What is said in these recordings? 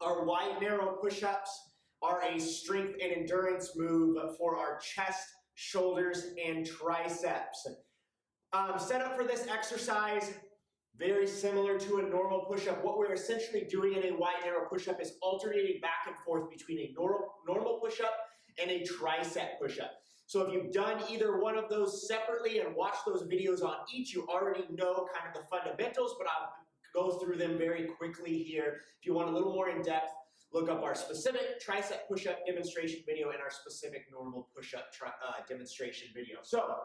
Our wide narrow push-ups are a strength and endurance move for our chest, shoulders, and triceps. Set up for this exercise, very similar to a normal push-up. What we're essentially doing in a wide narrow push-up is alternating back and forth between a normal push-up and a tricep push-up. So if you've done either one of those separately and watched those videos on each, you already know kind of the fundamentals, but I'll go through them very quickly here. If you want a little more in depth, look up our specific tricep push-up demonstration video and our specific normal push-up demonstration video. So,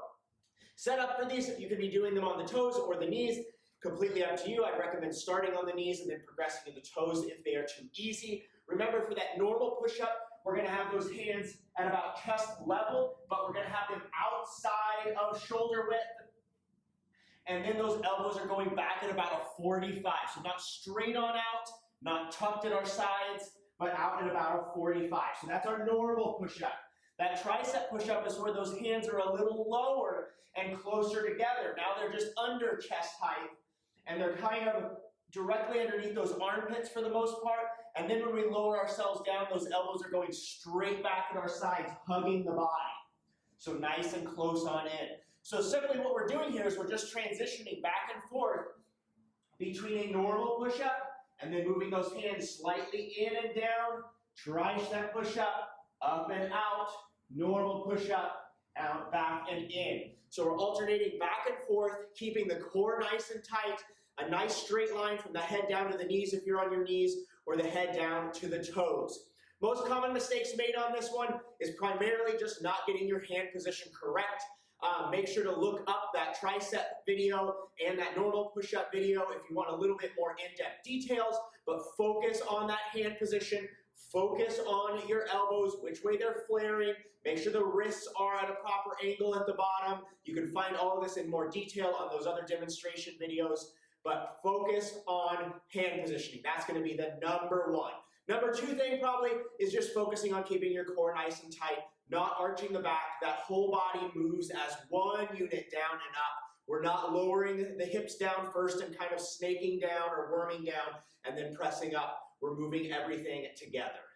set up for these. You could be doing them on the toes or the knees. Completely up to you. I'd recommend starting on the knees and then progressing to the toes if they are too easy. Remember, for that normal push-up, we're going to have those hands at about chest level, but we're going to have them outside of shoulder width. And then those elbows are going back at about a 45. So not straight on out, not tucked at our sides, but out at about a 45. So that's our normal push-up. That tricep push-up is where those hands are a little lower and closer together. Now they're just under chest height, and they're kind of directly underneath those armpits for the most part. And then when we lower ourselves down, those elbows are going straight back at our sides, hugging the body. So nice and close on in. So simply what we're doing here is we're just transitioning back and forth between a normal push-up and then moving those hands slightly in and down, tricep push-up, up and out, normal push-up, out, back, and in. So we're alternating back and forth, keeping the core nice and tight, a nice straight line from the head down to the knees if you're on your knees, or the head down to the toes. Most common mistakes made on this one is primarily just not getting your hand position correct. Make sure to look up that tricep video and that normal push-up video if you want a little bit more in-depth details, but focus on that hand position. Focus on your elbows, which way they're flaring. Make sure the wrists are at a proper angle at the bottom. You can find all of this in more detail on those other demonstration videos, but focus on hand positioning. That's going to be the number one. Number two thing probably is just focusing on keeping your core nice and tight, not arching the back. That whole body moves as one unit down and up. We're not lowering the hips down first and kind of snaking down or worming down and then pressing up. We're moving everything together.